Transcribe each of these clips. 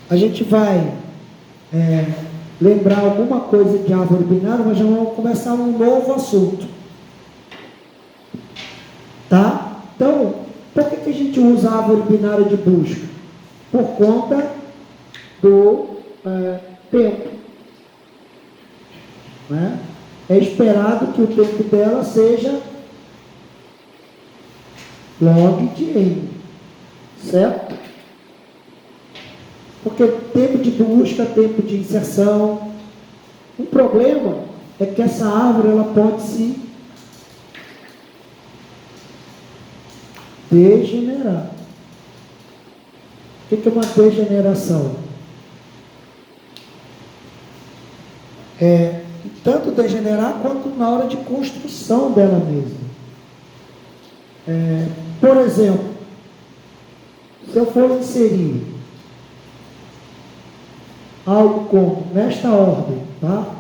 A gente vai lembrar alguma coisa de árvore binária, mas já vamos começar um novo assunto. Tá? Então, por que a gente usa a árvore binária de busca? Por conta do tempo. Né? É esperado que o tempo dela seja log de n. Certo? Porque tempo de busca, tempo de inserção. O problema é que essa árvore ela pode se degenerar. O que é uma degeneração? Tanto degenerar quanto na hora de construção dela mesma. Por exemplo, se eu for inserir algo como nesta ordem, tá?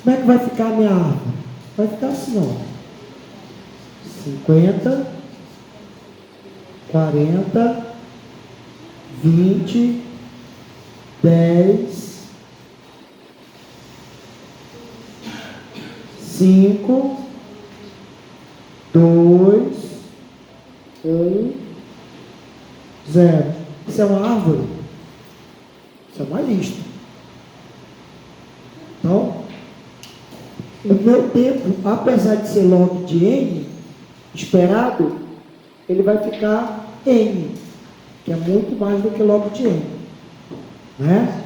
Como é que vai ficar a minha árvore? Vai ficar assim, ó. 50, 40, 20, 10, 5, 2, 1, 0. Isso é uma árvore? Isso é uma lista. Então, o meu tempo, apesar de ser log de n, esperado, ele vai ficar n, que é muito mais do que log de n. Né?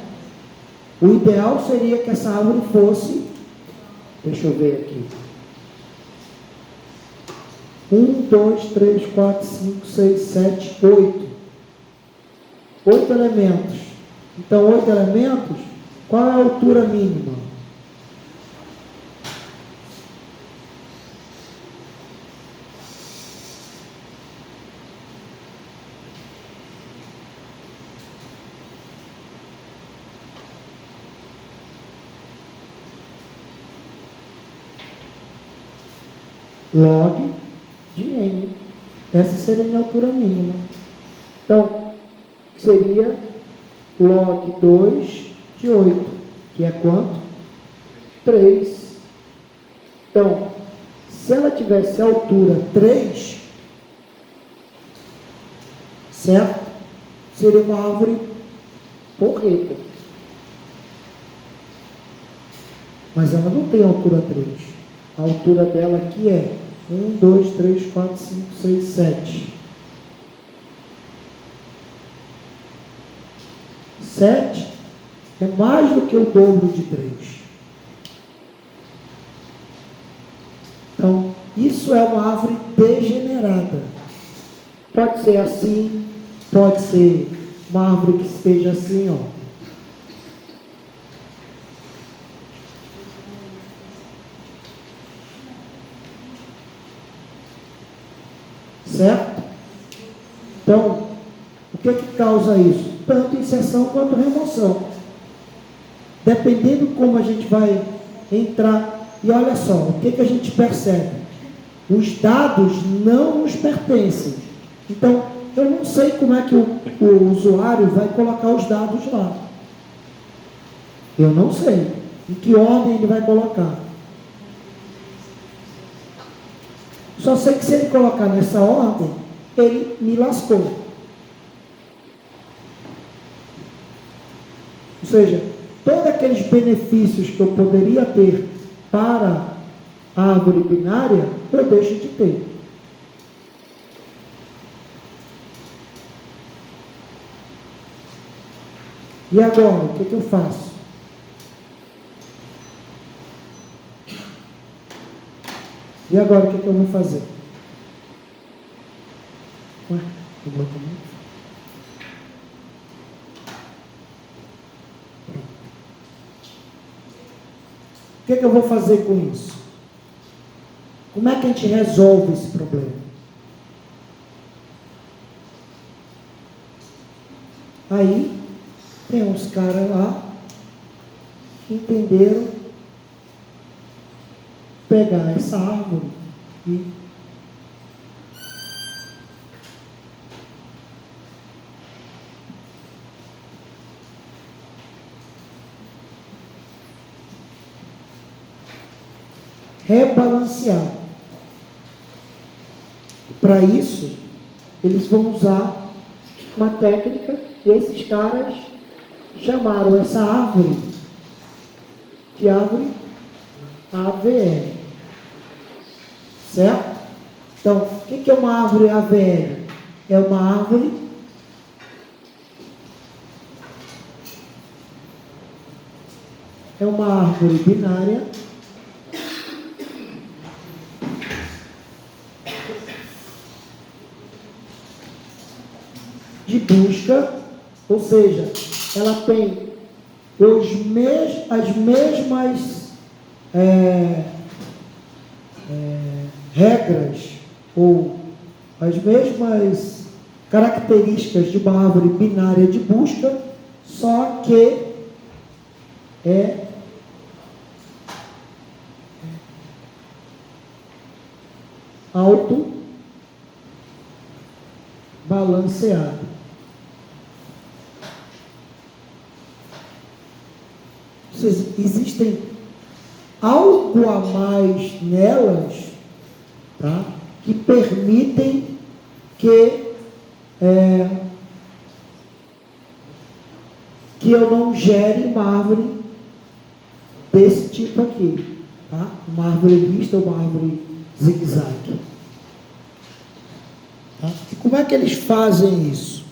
O ideal seria que essa árvore fosse, deixa eu ver aqui, 1, 2, 3, 4, 5, 6, 7, 8. 8 elementos. Então, 8 elementos, qual é a altura mínima? Log de n. Essa seria a minha altura mínima. Então, seria log 2 de 8, que é quanto? 3. Então, se ela tivesse altura 3, certo? Seria uma árvore porreta. Mas ela não tem altura 3. A altura dela aqui é 1, 2, 3, 4, 5, 6, 7. 7 é mais do que o dobro de 3. Então, isso é uma árvore degenerada. Pode ser assim, pode ser uma árvore que esteja assim, ó. Certo? Então, o que causa isso? Tanto inserção quanto remoção. Dependendo como a gente vai entrar. E olha só, o que a gente percebe? Os dados não nos pertencem. Então, eu não sei como é que o usuário vai colocar os dados lá. Eu não sei. Em que ordem ele vai colocar. Só sei que se ele colocar nessa ordem, ele me lascou. Ou seja, todos aqueles benefícios que eu poderia ter para a árvore binária, eu deixo de ter. E agora, o que eu faço? E agora, o que eu vou fazer? Ué, eu vou comer? O que eu vou fazer com isso? Como é que a gente resolve esse problema? Aí tem uns caras lá que entenderam pegar essa árvore e rebalancear. Para isso, eles vão usar uma técnica, e esses caras chamaram essa árvore de árvore AVL. Certo? Então, o que é uma árvore AVL? É uma árvore binária de busca, ou seja, ela tem as mesmas regras ou as mesmas características de uma árvore binária de busca, só que é autobalanceado. Existem algo a mais nelas, tá, que permitem que eu não gere uma árvore desse tipo aqui, tá? Uma árvore vista ou uma árvore zigue-zague. Tá? E como é que eles fazem isso?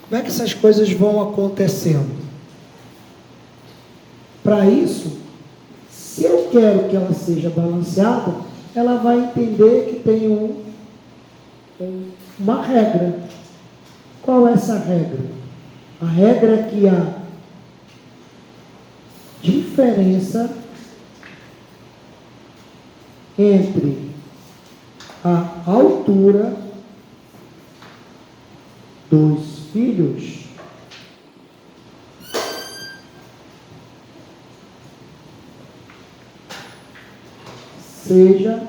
Como é que essas coisas vão acontecendo? Para isso, se eu quero que ela seja balanceada, ela vai entender que tem uma regra. Qual é essa regra? A regra é que a diferença entre a altura dos filhos seja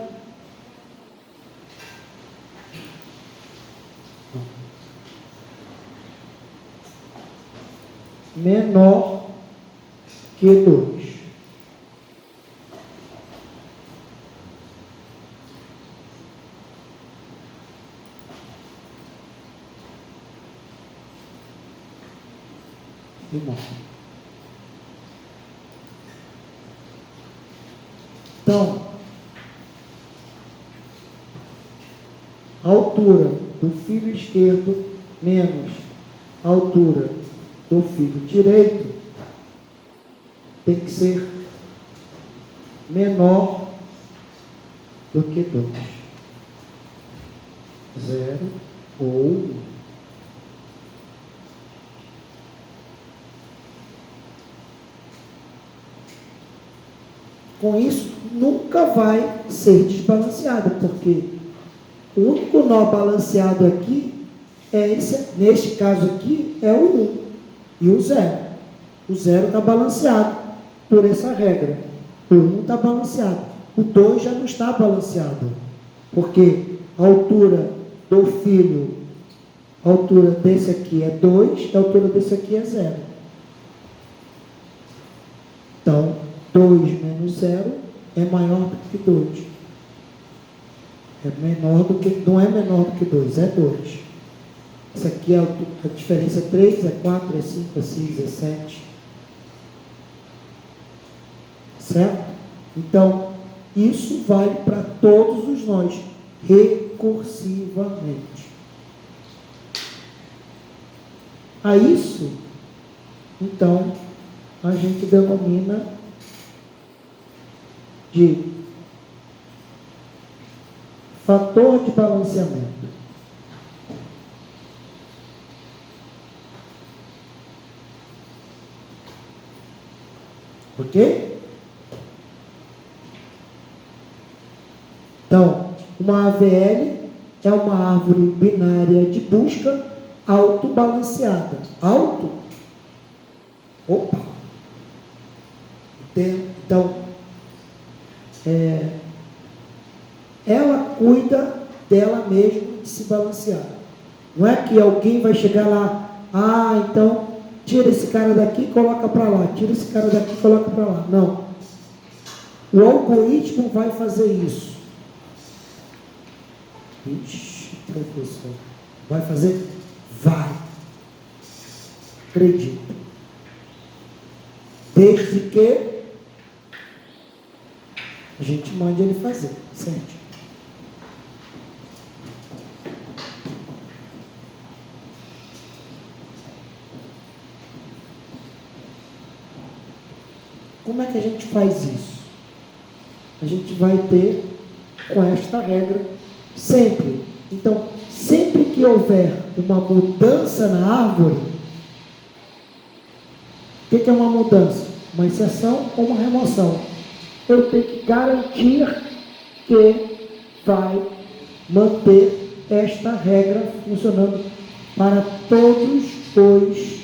menor que 2. Então, a altura do filho esquerdo menos a altura do filho direito tem que ser menor do que 2. 0 ou 1. Com isso, nunca vai ser desbalanceado, porque o único nó balanceado aqui é esse, neste caso aqui, é o 1 e o 0. O 0 está balanceado por essa regra. O 1 está balanceado. O 2 já não está balanceado, porque a altura do filho, a altura desse aqui é 2, a altura desse aqui é 0. Então, 2 menos 0 é maior do que 2. Não é menor do que 2, é 2. Isso aqui é a diferença é 3, é 4, é 5, é 6, é 7. Certo? Então, isso vale para todos os nós, recursivamente. A isso, então, a gente denomina de fator de balanceamento. Ok? Então, uma AVL é uma árvore binária de busca autobalanceada. Auto? Opa! Então, ela cuida dela mesma de se balancear. Não é que alguém vai chegar lá, então tira esse cara daqui e coloca para lá, tira esse cara daqui e coloca para lá. Não. O algoritmo vai fazer isso. Ixi, professor. Vai fazer? Vai. Acredito. Desde que a gente mande ele fazer, certo? Como é que a gente faz isso? A gente vai ter com esta regra sempre. Então, sempre que houver uma mudança na árvore, o que é uma mudança? Uma inserção ou uma remoção? Eu tenho que garantir que vai manter esta regra funcionando para todos os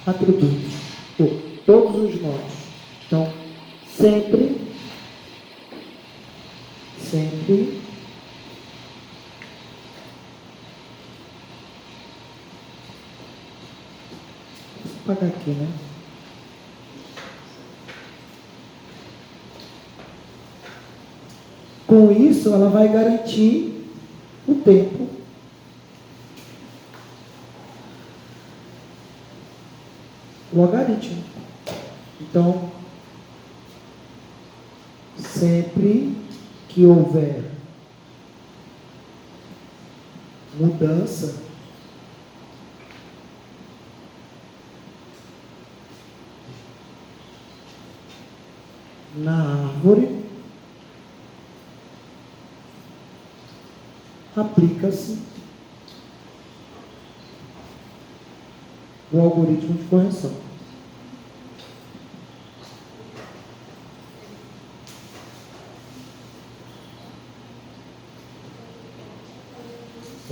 atributos, ou todos os nomes. Então, sempre, vou apagar aqui, né? Com isso, ela vai garantir o tempo logaritmo. Então, sempre que houver mudança na árvore, aplica-se o algoritmo de correção.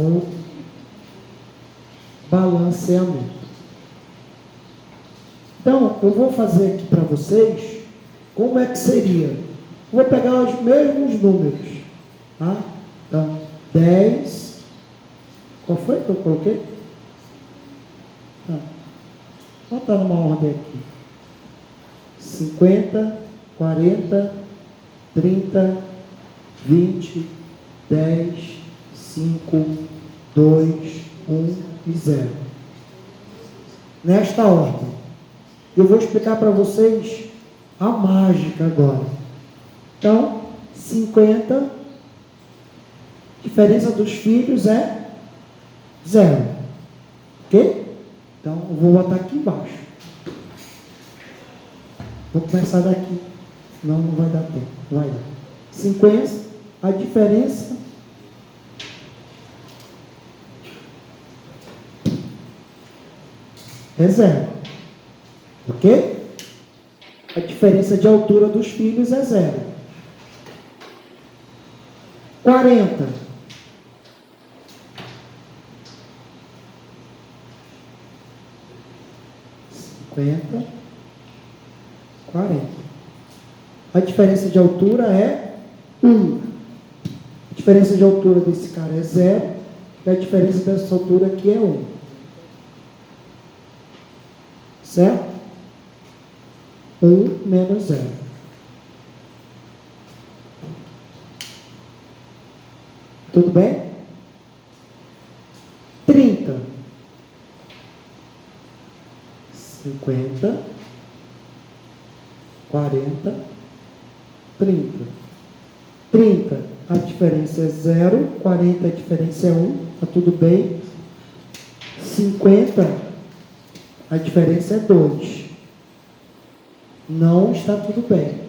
O balanceamento. Então, eu vou fazer aqui para vocês como é que seria. Vou pegar os mesmos números. Tá? Então, 10. Qual foi que eu coloquei? Vou botar numa ordem aqui. 50, 40, 30, 20, 10, 5, 2, 1 e 0. Nesta ordem. Eu vou explicar para vocês a mágica agora. Então, 50, diferença dos filhos é 0. Ok? Então, eu vou botar aqui embaixo. Vou começar daqui, senão não vai dar tempo. Vai dar. 50, a diferença é 0. Ok? A diferença de altura dos filhos é 0. 40. Cinquenta. 40. A diferença de altura é 1. A diferença de altura desse cara é 0. E a diferença dessa altura aqui é 1. Certo? 1 menos 0. Tudo bem? 30. 50. 40. 30. 30, a diferença é 0. 40, a diferença é 1. Está tudo bem? 50, a diferença é 2. Não está tudo bem.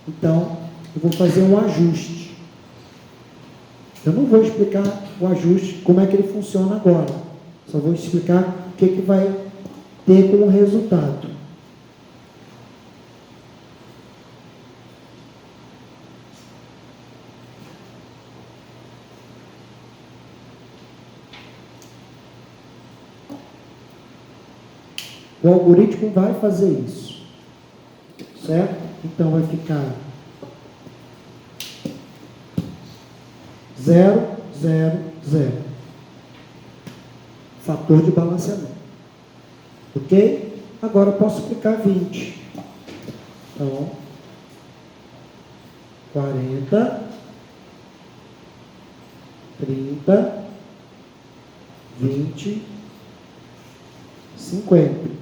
Então, eu vou fazer um ajuste. Eu não vou explicar o ajuste, como é que ele funciona agora. Só vou explicar o que vai ter como resultado. O algoritmo vai fazer isso. Certo? Então vai ficar 0, 0, 0. Fator de balanceamento. Ok? Agora eu posso aplicar 20. Então, 40, 30, 20, 50.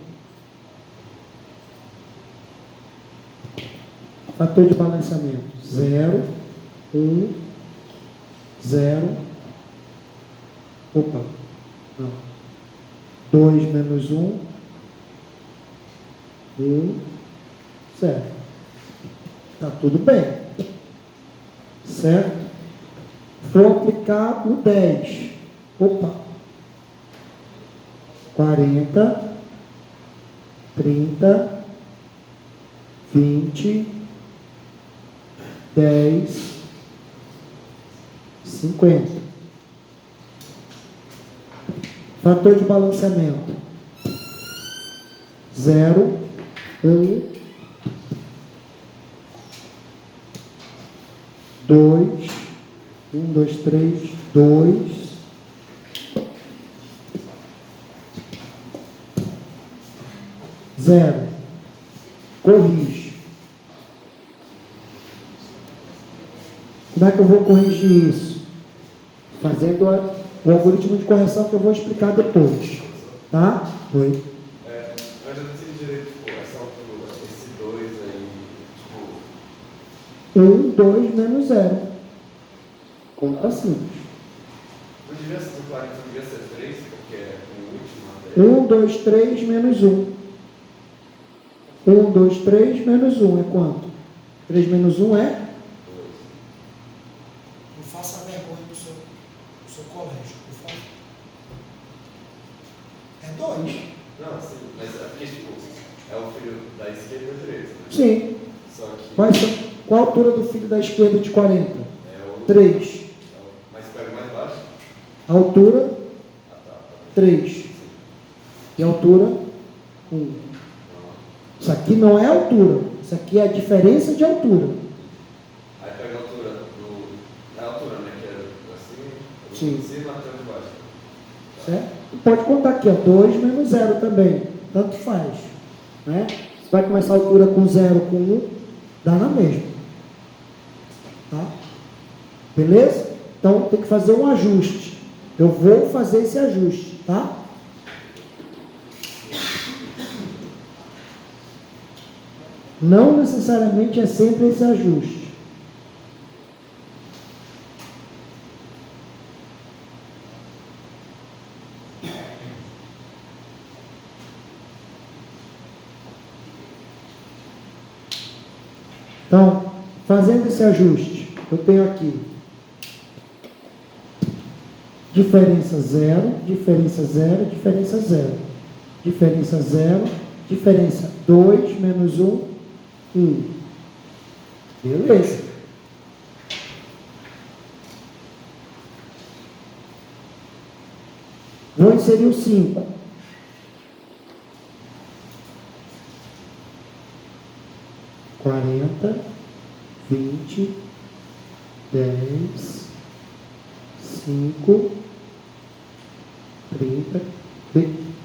Fator de balanceamento: 0, 1, 0. Opa, não. 2 menos 1, 1, 0. Está tudo bem. Certo? Vou aplicar o 10. Opa. 40, 30, 20, 10, 50. Fator de balanceamento: 0, 1, 2, 1, 2, 3, 2, 0. Corrige. Como é que eu vou corrigir isso? Fazendo o algoritmo de correção que eu vou explicar depois. Tá? Oi. Mas eu não sei direito, tipo, essa altura, esse 2 aí, tipo... 1, 2 menos 0. Conta simples. Não devia ser, no 40 não devia ser 3, porque é o último. 1, 2, 3 menos 1. 1, 2, 3 menos 1 é quanto? 3 menos 1 é? Não faça vergonha pro seu colégio, por favor. É 2. Não, sim, mas é porque, tipo, é o filho da esquerda 3, né? Sim. Só que... Qual a altura do filho da esquerda de 40? É o... 3. Mas pega mais baixo? A altura? Ah, tá. 3. E a altura? 1. Isso aqui não é altura. Isso aqui é a diferença de altura. Aí pega a altura do... É a altura, né? Que é assim, Sim. de cima até de baixo. Certo? E pode contar aqui, ó, 2 menos 0 também. Tanto faz. Né? Você vai começar a altura com 0, com 1, dá na mesma. Tá? Beleza? Então tem que fazer um ajuste. Eu vou fazer esse ajuste. Tá? Não necessariamente é sempre esse ajuste. Então, fazendo esse ajuste, eu tenho aqui diferença 0, diferença 0, diferença 0. Diferença 0, diferença 2 menos 1, 1. Beleza. Vou inserir o 5. Quarenta, 20, 10, 5, 30.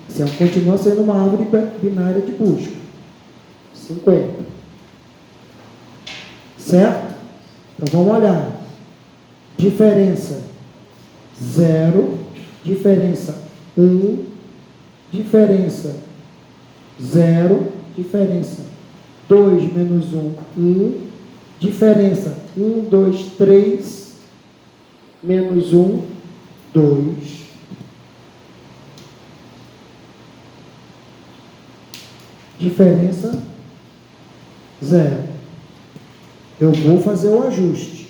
Isso continua sendo uma árvore binária de busca. 50. Certo? Então vamos olhar. Diferença 0, diferença 1, diferença 0, diferença 2 menos 1, 1, diferença 1, 2, 3, menos 1, 2. Diferença 0. Eu vou fazer o ajuste,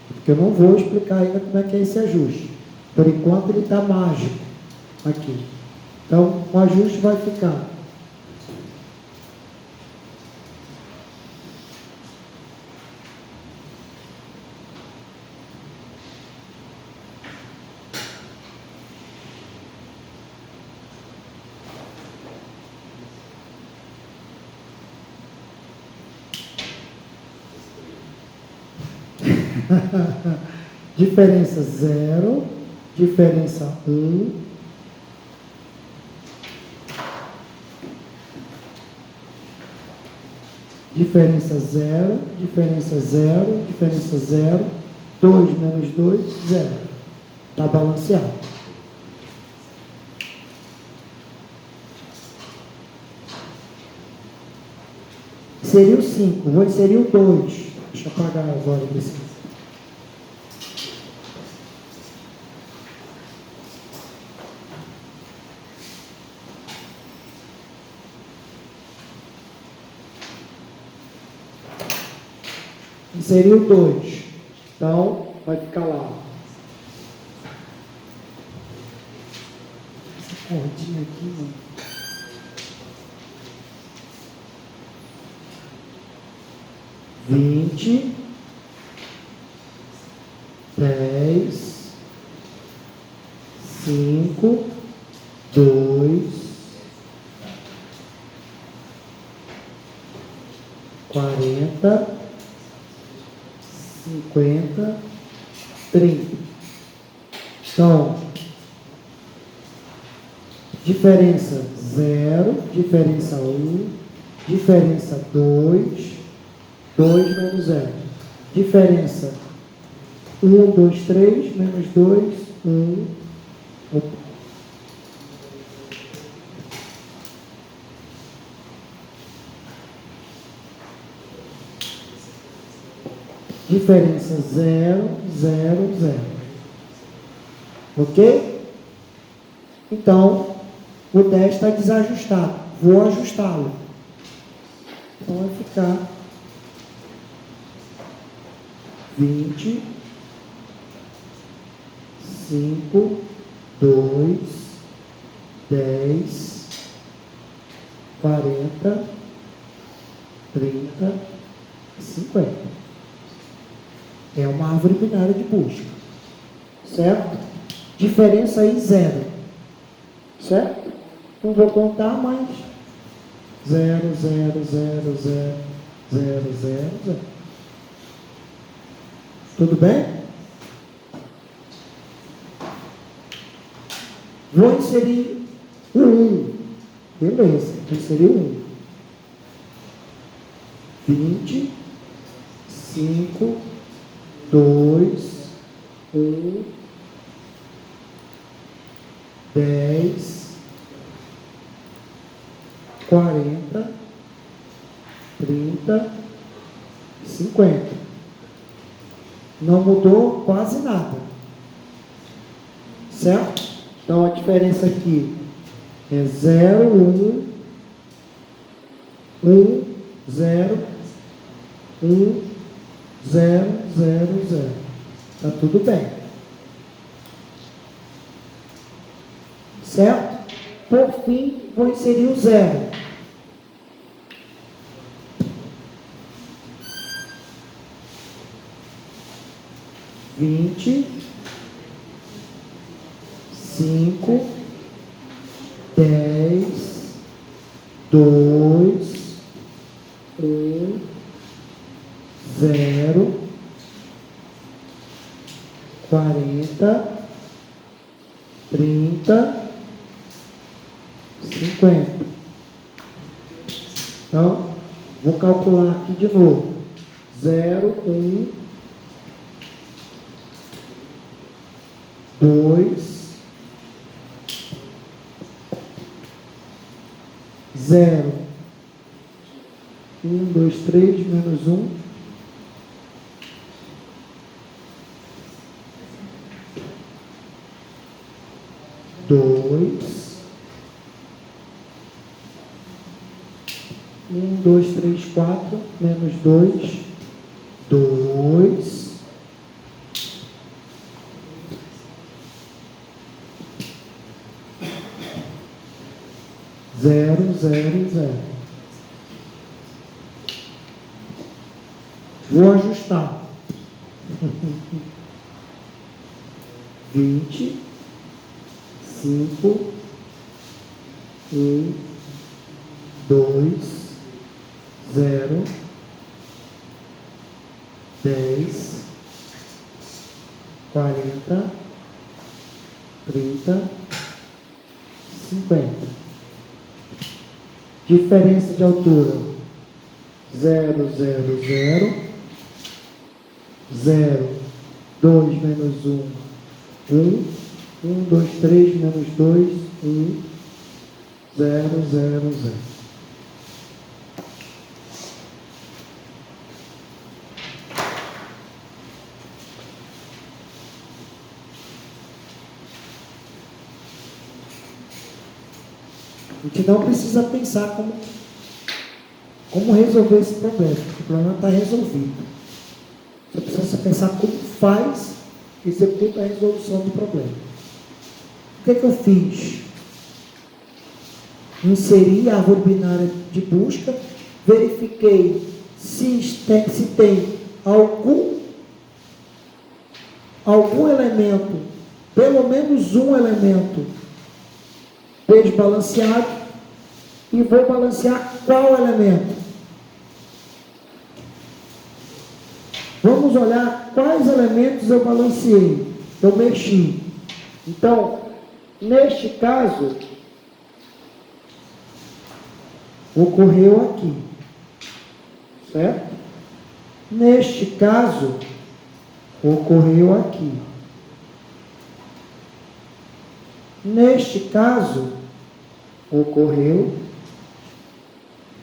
porque eu não vou explicar ainda como é que é esse ajuste. Por enquanto ele está mágico aqui. Então o ajuste vai ficar Diferença 0, diferença 1, diferença 0, diferença 0, diferença 0, 2 menos 2, 0. Está balanceado. Seria o 5, vou inserir o 2. Deixa eu apagar agora desse. Inserir o 2. Então, vai ficar lá. Essa cordinha aqui, mano. Vinte, 10, 5, 2, 40, 50, 30. Então, diferença 0, diferença 1, diferença 2, 2 menos 0. Diferença 1, 2, 3, menos 2, 1. Opa. Diferença 0, 0, 0. Ok? Então, o 10 está desajustado. Vou ajustá-lo. Então, vai ficar 20, 5, 2, 10, 40, 30, 50. É uma árvore binária de busca. Certo? Diferença aí 0. Certo? Não vou contar mais. 0, 0, 0, 0, 0, 0, 0. Tudo bem? Vou inserir o 1. Beleza, vou inserir o 1. 20, 5, 2, 1, 10, 40, 30, 50. Não mudou quase nada. Certo? Então a diferença aqui é 0, 1, 1, 0, 1, 0, 0, 0. Está tudo bem. Certo? Por fim, vou inserir o 0. Vinte, 5, 10, 2, 1, 0, 40, 30, 50. Então, vou calcular aqui de novo. 0, 1, 2, 0, 1, 2, 3, menos 1, 2, 1, 2, 3, 4, menos 2, 2, 0, 0, 0. Vou ajustar. 20, 5, 1, 2, 0, 10, 40, 30, 50. Diferença de altura: 0, 0, 0. 0, 2 menos 1, 1. 1, 2, 3 menos 2, 1. 0, 0, 0. A gente não precisa pensar como resolver esse problema. O problema está resolvido. Você precisa pensar como faz e executa a resolução do problema. O que eu fiz? Inseri a árvore binária de busca, verifiquei se tem algum elemento, pelo menos um elemento desbalanceado, e vou balancear qual elemento? Vamos olhar quais elementos eu balanceei, eu mexi. Então, neste caso, ocorreu aqui, certo? Neste caso, ocorreu aqui. Neste caso, ocorreu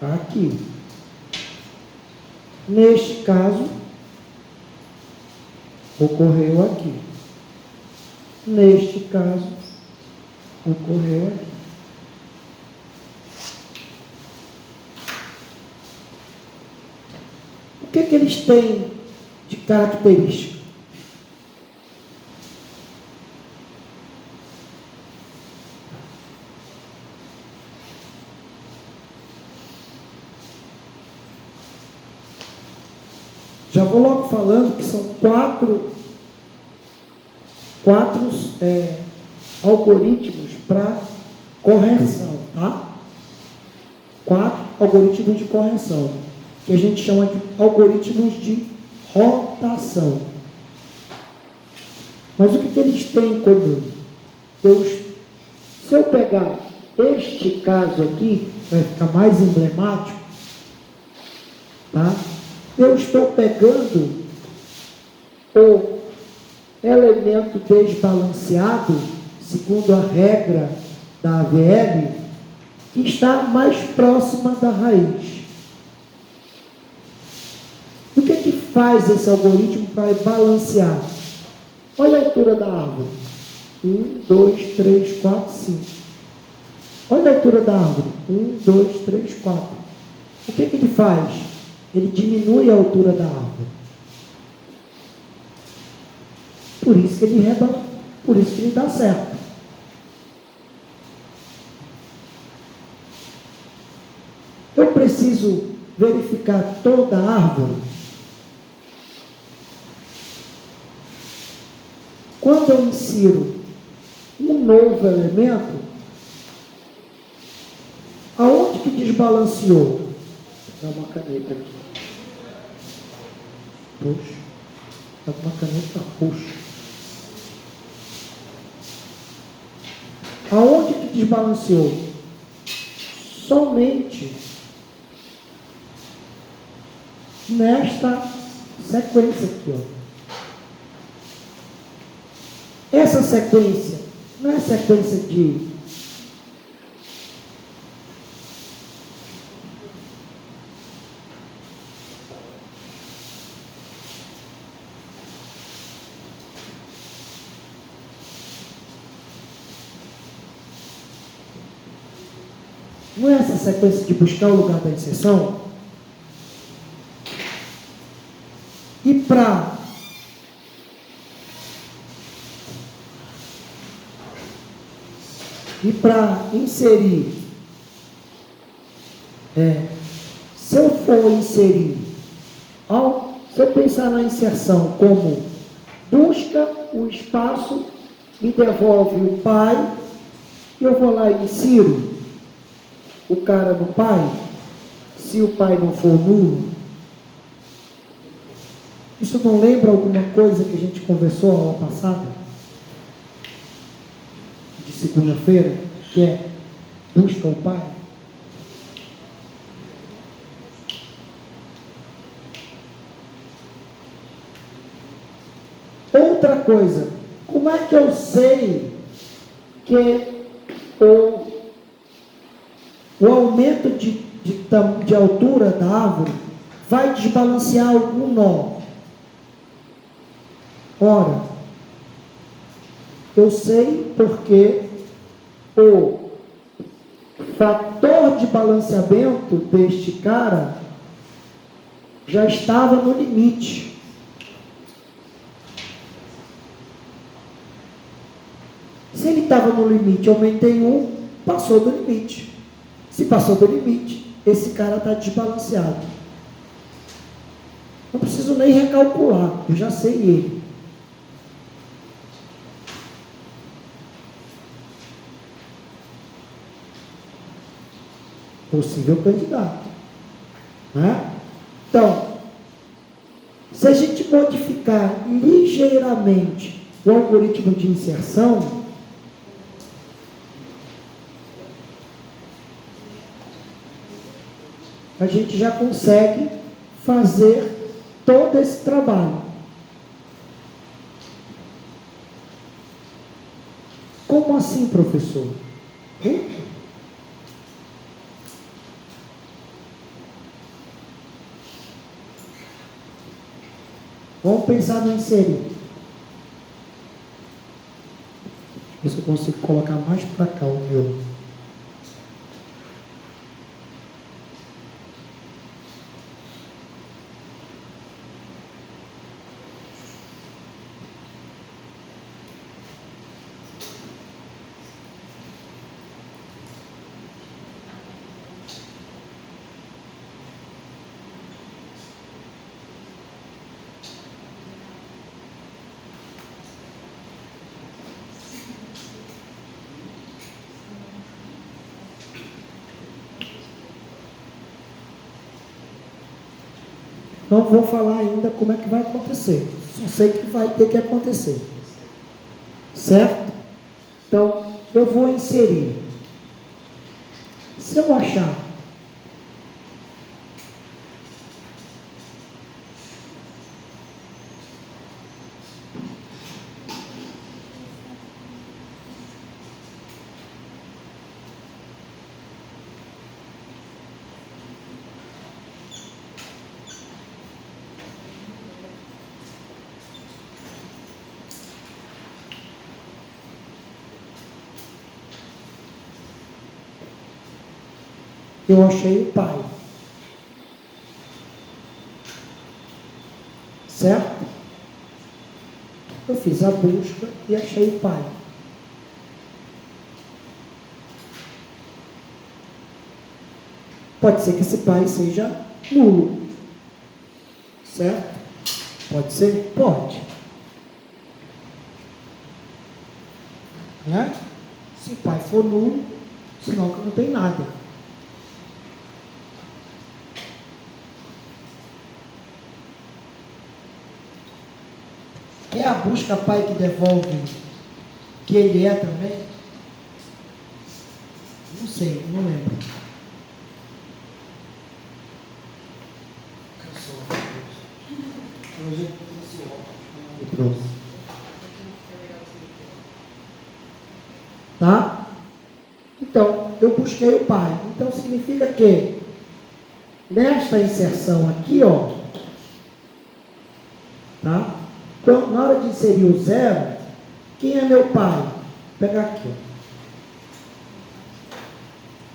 aqui. Neste caso, ocorreu aqui. Neste caso, ocorreu aqui. O que eles têm de característica? Já vou logo falando que são quatro algoritmos para correção, tá? 4 algoritmos de correção, que a gente chama de algoritmos de rotação. Mas o que eles têm em comum? Se eu pegar este caso aqui, vai ficar mais emblemático, tá? Eu estou pegando o elemento desbalanceado, segundo a regra da AVL, que está mais próxima da raiz. O que faz esse algoritmo para balancear? Olha a altura da árvore. 1, 2, 3, 4, 5. Olha a altura da árvore. 1, 2, 3, 4. O que ele faz? Ele diminui a altura da árvore. Por isso que ele dá certo. Eu preciso verificar toda a árvore. Quando eu insiro um novo elemento, aonde que desbalanceou? Vou dar uma caneta aqui. Puxa. Dá uma caneta, puxa. Aonde que desbalanceou? Somente nesta sequência aqui, ó. Essa sequência não é sequência de não é essa sequência de buscar o lugar da inserção? E para inserir, se eu for inserir, se eu pensar na inserção como busca o espaço, me devolve o pai, eu vou lá e insiro o cara no pai, se o pai não for nulo, Isso não lembra alguma coisa que a gente conversou a aula passada? De segunda-feira? Que é busca o Pai? Outra coisa, como é que eu sei que o aumento de altura da árvore vai desbalancear algum nó? Ora, eu sei porque o fator de balanceamento deste cara já estava no limite. Se ele estava no limite, eu aumentei um, passou do limite. Se passou do limite, esse cara está desbalanceado. Não preciso nem recalcular, eu já sei ele. Possível candidato. Né? Então, se a gente modificar ligeiramente o algoritmo de inserção, a gente já consegue fazer todo esse trabalho. Como assim, professor? Vamos pensar no inserir. Ver se eu consigo colocar mais para cá o meu. Não vou falar ainda como é que vai acontecer. Só sei que vai ter que acontecer. Certo? Então, eu vou inserir. Se eu achar eu achei o Pai. Certo? Eu fiz a busca e achei o Pai. Pode ser que esse Pai seja nulo. Certo? Pode ser? Pode. Né? Se o Pai for nulo, sinal que não tem nada. É a busca Pai que devolve que ele é também? Não sei, não lembro. Eu trouxe. Tá? Então, eu busquei o Pai. Então, significa que nesta inserção aqui, ó, tá? Então, na hora de inserir o zero, quem é meu pai? Vou pegar aqui,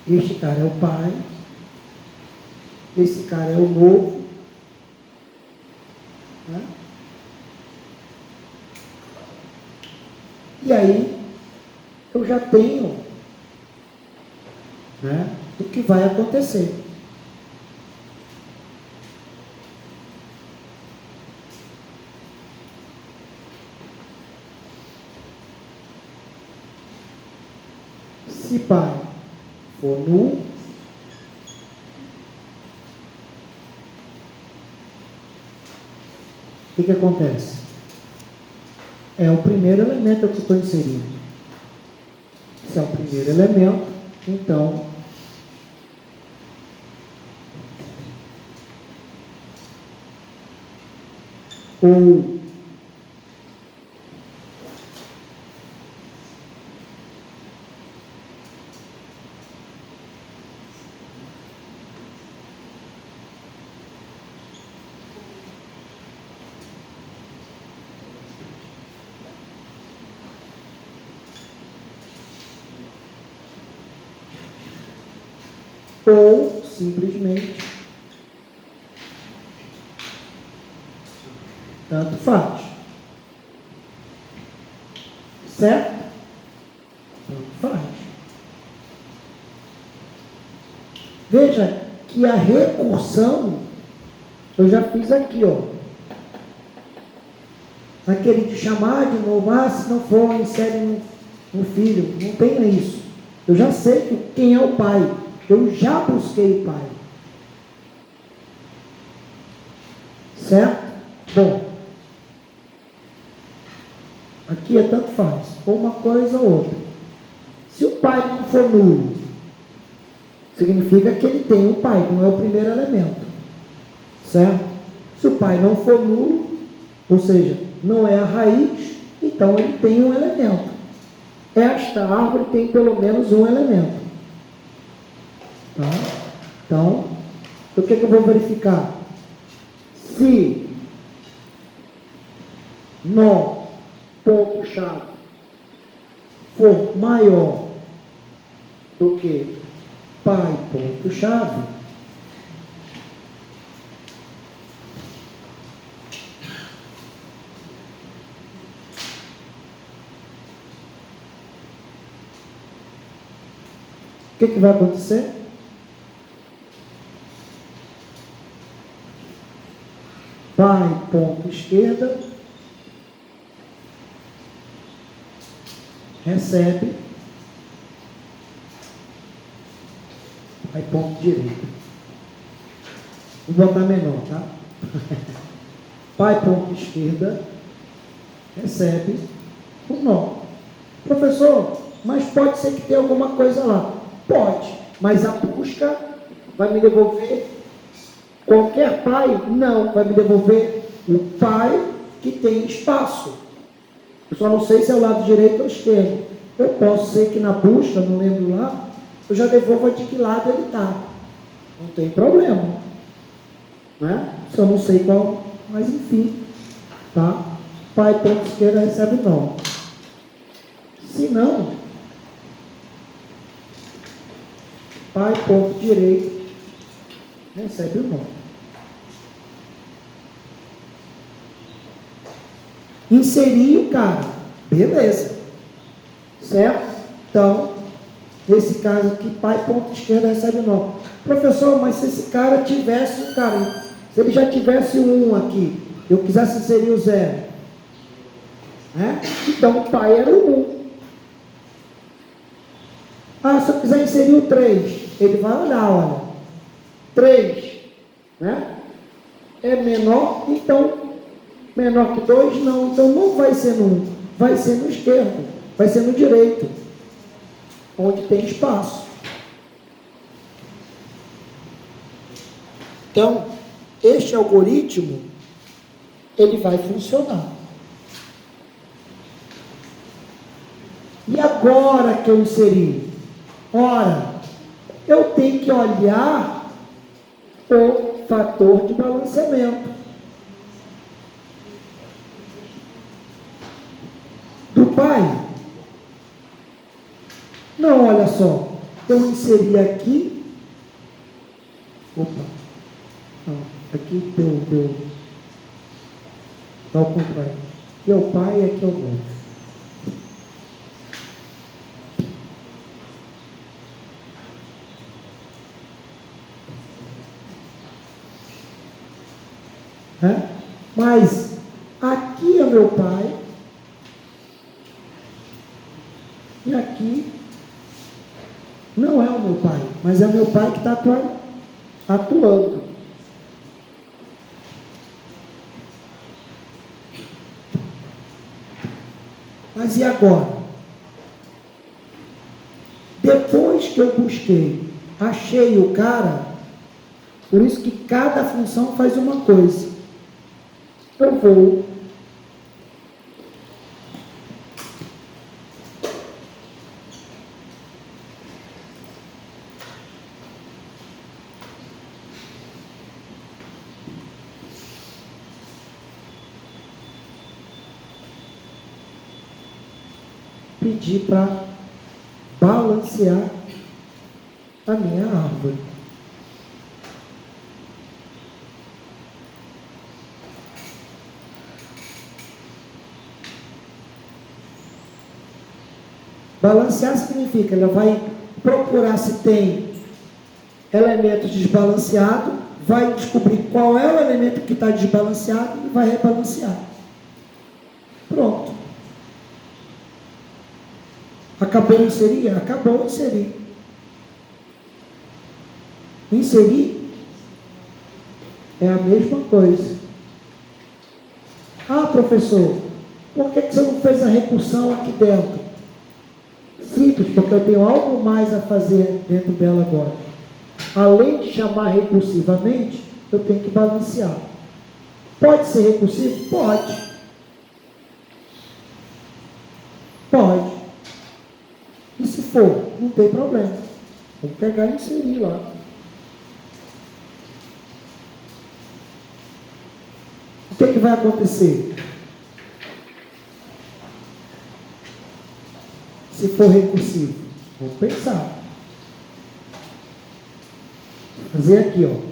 ó. Este cara é o pai. Esse cara é o novo. Né? E aí, eu já tenho, né, o que vai acontecer. Se Pai for nulo, que acontece? É o primeiro elemento que eu estou inserindo. Se é o primeiro elemento, então ou simplesmente tanto faz. Certo? Tanto faz. Veja que a recursão eu já fiz aqui, ó. Aquele de chamar de novo, se não for, insere no filho. Não tem isso. Eu já sei quem é o pai. Eu já busquei o pai. Certo? Bom. Aqui é tanto faz. Ou uma coisa ou outra. Se o pai não for nulo, significa que ele tem um pai, não é o primeiro elemento. Certo? Se o pai não for nulo, ou seja, não é a raiz, então ele tem um elemento. Esta árvore tem pelo menos um elemento. Tá? Então, o que eu vou verificar? Se nó, ponto-chave, for maior do que pai, ponto-chave, o que vai acontecer? Pai, ponto esquerda, recebe, pai, ponto direita. Vou botar menor, tá? Pai, ponto esquerda, recebe o nó. Professor, mas pode ser que tenha alguma coisa lá. Pode, mas a busca vai me devolver qualquer pai? Não, vai me devolver o pai que tem espaço. Eu só não sei se é o lado direito ou esquerdo. Eu posso ser que na busca, não lembro lá, eu já devolva de que lado ele está. Não tem problema. Né? Se eu não sei qual, mas enfim. Tá? Pai ponto esquerda recebe não. Se não, pai ponto direito recebe o nó. Inserir o cara, beleza, certo? Então, nesse caso aqui, pai ponto esquerda recebe o nó. Professor, mas se esse cara tivesse o cara, se ele já tivesse o 1 aqui, eu quisesse inserir o 0, né? Então o pai era o 1. Se eu quiser inserir o 3, ele vai olhar, olha, 3, né? É menor, então menor que 2, não, então não vai ser no 1, vai ser no esquerdo, vai ser no direito, onde tem espaço. Então, este algoritmo, ele vai funcionar. E agora que eu inseri? Ora, eu tenho que olhar o fator de balanceamento do pai. Não, olha só, eu inseri aqui, não, aqui deu ao contrário, aqui é o pai e aqui é o outro. Mas aqui é meu pai e aqui não é o meu pai, mas é meu pai que está atuando. Mas e agora? Depois que eu busquei, achei o cara, por isso que cada função faz uma coisa. Eu vou pedir para balancear a minha árvore. Balancear significa, ela vai procurar se tem elementos desbalanceados, vai descobrir qual é o elemento que está desbalanceado e vai rebalancear. Pronto. Acabou de inserir? Acabou de inserir. Inserir é a mesma coisa. Ah, professor, por que você não fez a recursão aqui dentro? Simples, porque eu tenho algo mais a fazer dentro dela agora. Além de chamar recursivamente, eu tenho que balancear. Pode ser recursivo? Pode. Pode. E se for, não tem problema. Vou pegar e inserir lá. O que vai acontecer? Se for recursivo, vou pensar. Vou fazer aqui, ó.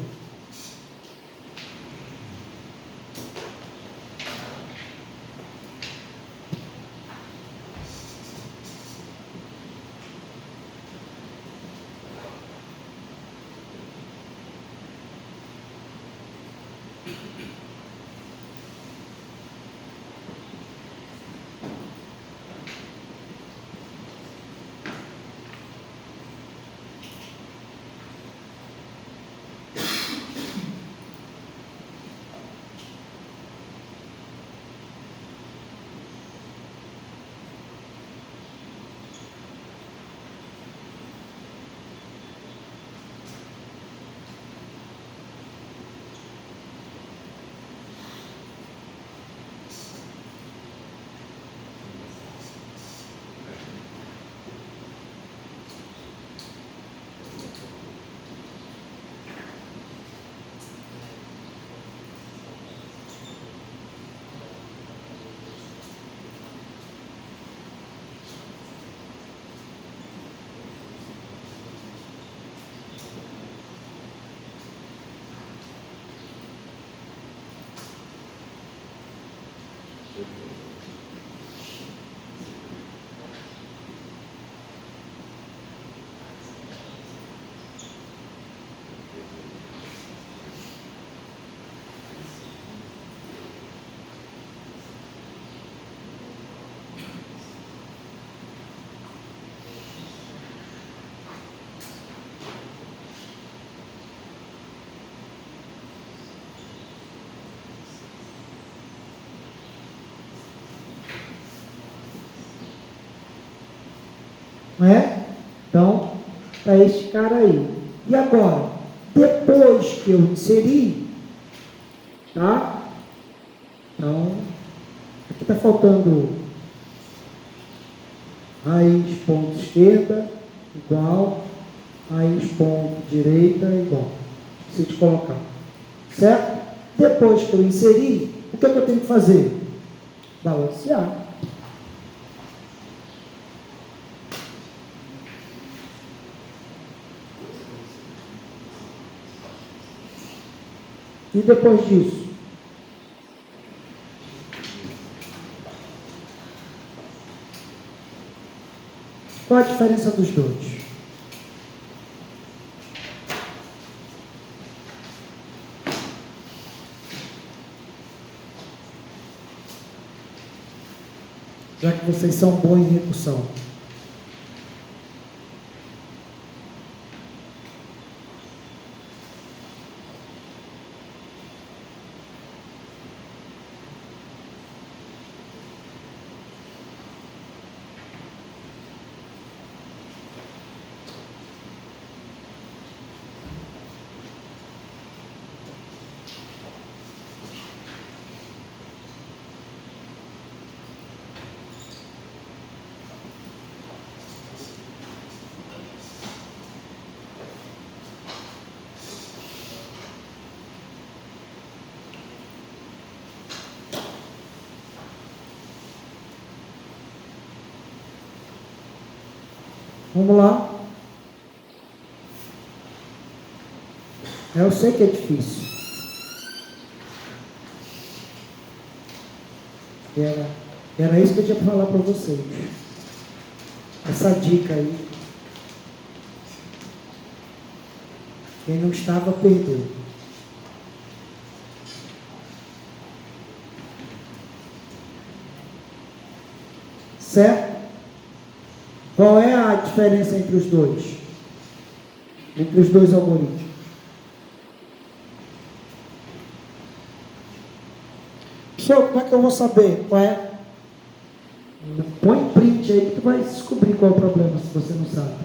Não é? Então, está este cara aí. E agora, depois que eu inseri, tá? Então, aqui está faltando raiz ponto esquerda igual, raiz ponto direita igual. Preciso colocar. Certo? Depois que eu inseri, o que eu tenho que fazer? Balancear. E depois disso? Qual a diferença dos dois? Já que vocês são bons em recursão. Vamos lá. Eu sei que é difícil. Era isso que eu tinha para falar para vocês. Essa dica aí. Quem não estava, perdeu. Certo? Qual é a diferença entre os dois? Entre os dois algoritmos? Professor, como é que eu vou saber qual é? Põe print aí que tu vai descobrir qual é o problema se você não sabe.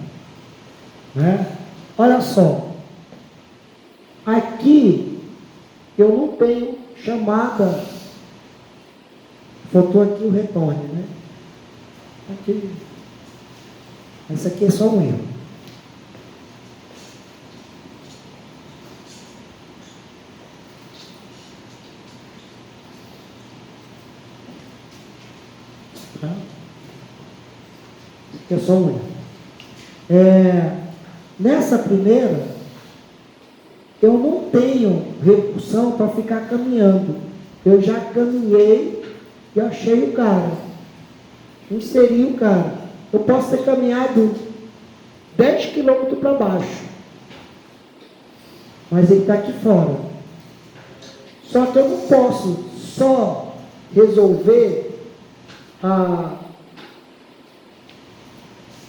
Né? Olha só. Aqui eu não tenho chamada. Faltou aqui o retorne, né? Aqui. Esse aqui é só um erro. Tá? Esse aqui é só um erro. Nessa primeira, eu não tenho recursão para ficar caminhando. Eu já caminhei e achei o cara. Inseri o cara. Eu posso ter caminhado 10 quilômetros para baixo. Mas ele está aqui fora. Só que eu não posso só resolver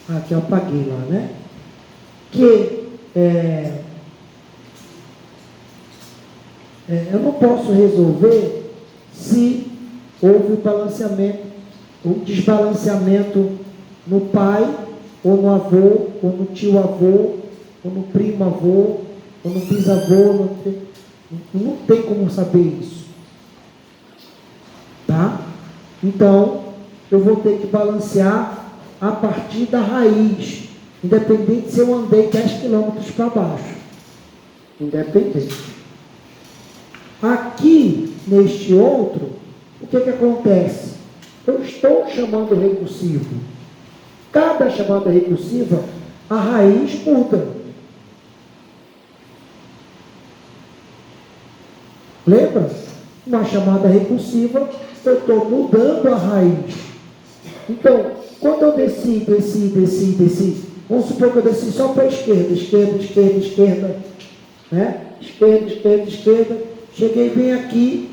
aqui eu apaguei lá, né? Eu não posso resolver se houve o balanceamento, o desbalanceamento no pai, ou no avô, ou no tio avô, ou no primo avô, ou no bisavô. Não tem como saber isso. Tá? Então, eu vou ter que balancear a partir da raiz, independente se eu andei 10 quilômetros para baixo. Independente. Aqui, neste outro, o que acontece? Eu estou chamando recursivo. Cada chamada recursiva, a raiz muda. Lembra? Uma chamada recursiva, eu estou mudando a raiz. Então, quando eu desci, vamos supor que eu desci só para a esquerda, né? Esquerda, cheguei bem aqui,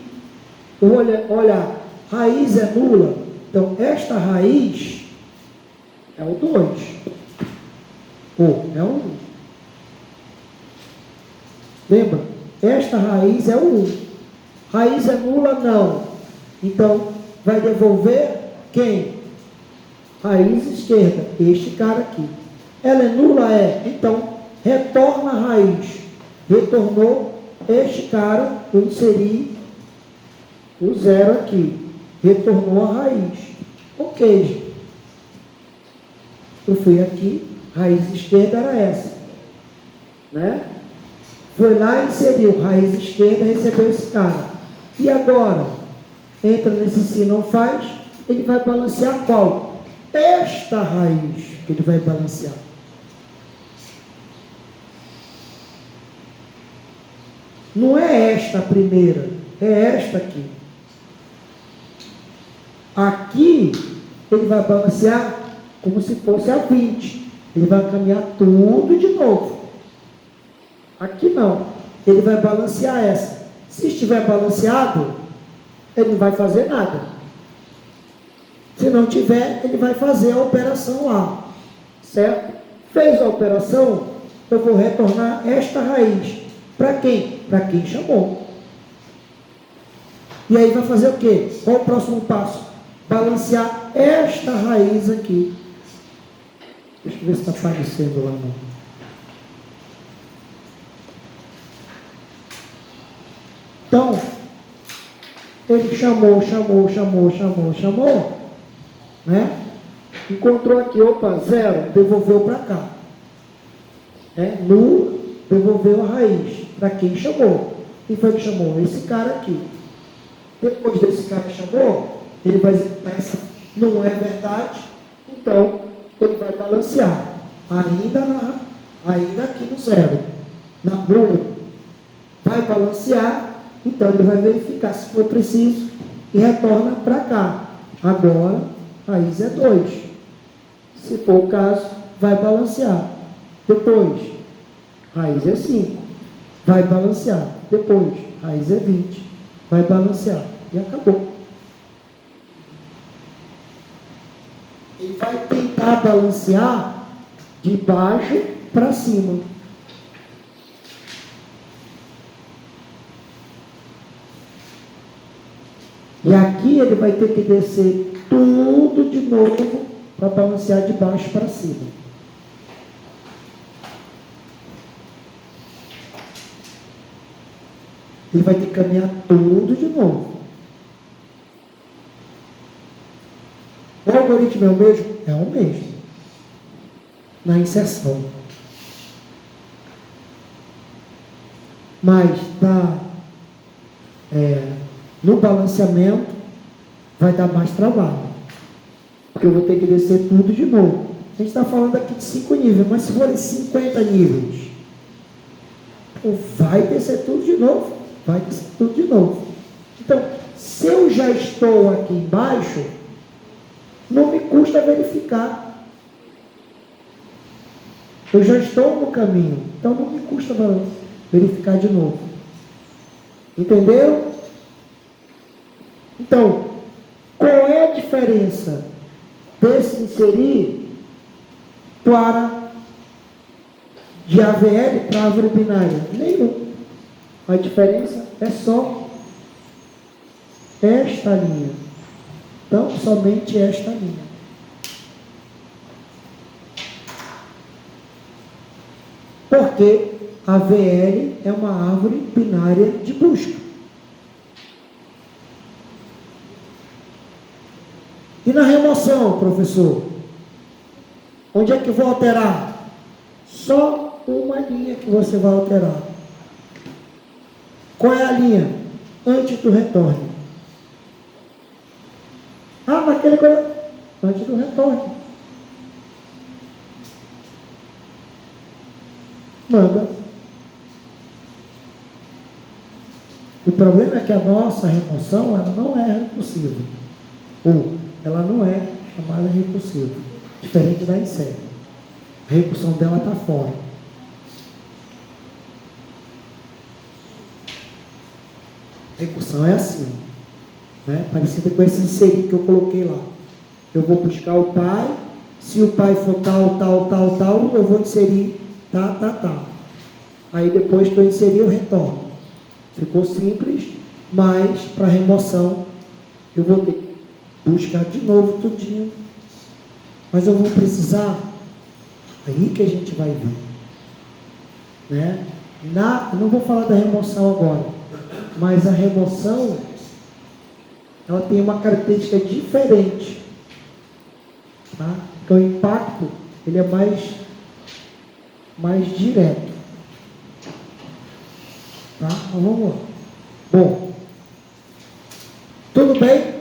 eu vou olhar, raiz é nula, então esta raiz é o 2, é o 1. Lembra? Esta raiz é o 1. Raiz é nula? Não. Então, vai devolver quem? Raiz esquerda, este cara aqui. Ela é nula? É. Então, retorna a raiz. Retornou este cara, eu inseri o 0 aqui. Retornou a raiz. Ok. Eu fui aqui, raiz esquerda era essa. Né? Foi lá e inseriu raiz esquerda, recebeu esse cara. E agora? Entra nesse se não faz, ele vai balancear qual? Esta raiz que ele vai balancear. Não é esta a primeira, é esta aqui. Aqui, ele vai balancear como se fosse a 20. Ele vai caminhar tudo de novo. Aqui não. Ele vai balancear essa. Se estiver balanceado, ele não vai fazer nada. Se não tiver, ele vai fazer a operação lá. Certo? Fez a operação, eu vou retornar esta raiz. Para quem? Para quem chamou. E aí vai fazer o quê? Qual o próximo passo? Balancear esta raiz aqui. Deixa eu ver se está aparecendo lá não. Então, ele chamou, né? Encontrou aqui, opa, 0, devolveu para cá. Nulo, devolveu a raiz. Para quem chamou? Quem foi que chamou? Esse cara aqui. Depois desse cara que chamou, ele vai dizer, essa não é verdade, então ele vai balancear. ainda aqui no zero. Na bruna, vai balancear, então ele vai verificar se for preciso e retorna para cá. Agora, raiz é 2. Se for o caso, vai balancear. Depois, raiz é 5. Vai balancear. Depois, raiz é 20. Vai balancear. E acabou. Ele vai tentar balancear de baixo para cima. E aqui ele vai ter que descer tudo de novo para balancear de baixo para cima. Ele vai ter que caminhar tudo de novo. O algoritmo é o mesmo? É o mesmo. Na inserção. Mas no balanceamento vai dar mais trabalho. Porque eu vou ter que descer tudo de novo. A gente está falando aqui de 5 níveis, mas se forem 50 níveis, vai descer tudo de novo. Vai descer tudo de novo. Então, se eu já estou aqui embaixo, não me custa verificar. Eu já estou no caminho, então não me custa verificar de novo. Entendeu? Então, qual é a diferença desse inserir de AVL para árvore binária? Nenhum. A diferença é só esta linha. Então, somente esta linha. Porque a VL é uma árvore binária de busca. E na remoção, professor? Onde é que vou alterar? Só uma linha que você vai alterar. Qual é a linha? Antes do retorno. Naquele antes do retorno. Manda. O problema é que a nossa remoção, ela não é recursiva. Ou ela não é chamada recursiva. Diferente da insere. A recursão dela está fora. A recursão é assim. Né? Parecida com esse inserir que eu coloquei lá. Eu vou buscar o pai. Se o pai for tal, eu vou inserir tá. Aí depois que eu inserir, eu retorno. Ficou simples, mas para remoção eu vou ter que buscar de novo tudinho. Mas eu vou precisar, aí que a gente vai ver. Né? Eu não vou falar da remoção agora, mas a remoção, ela tem uma característica diferente. Tá? Porque o impacto, ele é mais direto. Tá? Então vamos lá. Bom, tudo bem?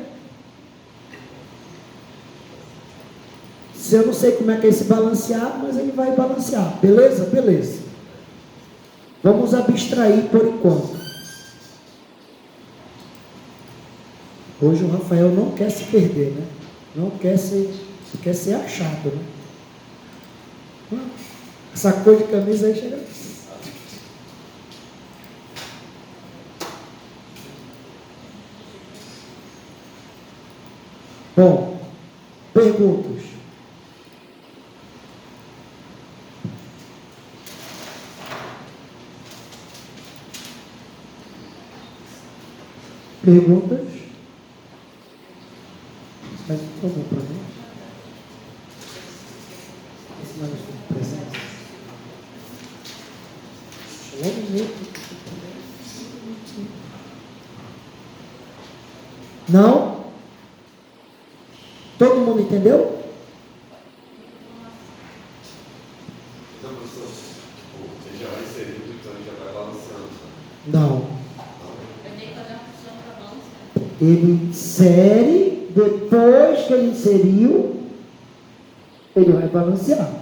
Se eu não sei como é que é esse balancear, mas ele vai balancear. Beleza? Beleza. Vamos abstrair por enquanto. Hoje o Rafael não quer se perder, né? Não quer ser achado, né? Essa cor de camisa aí chega. Bom, perguntas. Perguntas? Faz um favor para mim. Esse não é presente. Não? Todo mundo entendeu? Então, professor, ele já vai inserindo, então ele já vai balançando. Não. Eu tenho que fazer uma função para balançar. Ele insere, depois que ele inseriu, ele vai balancear.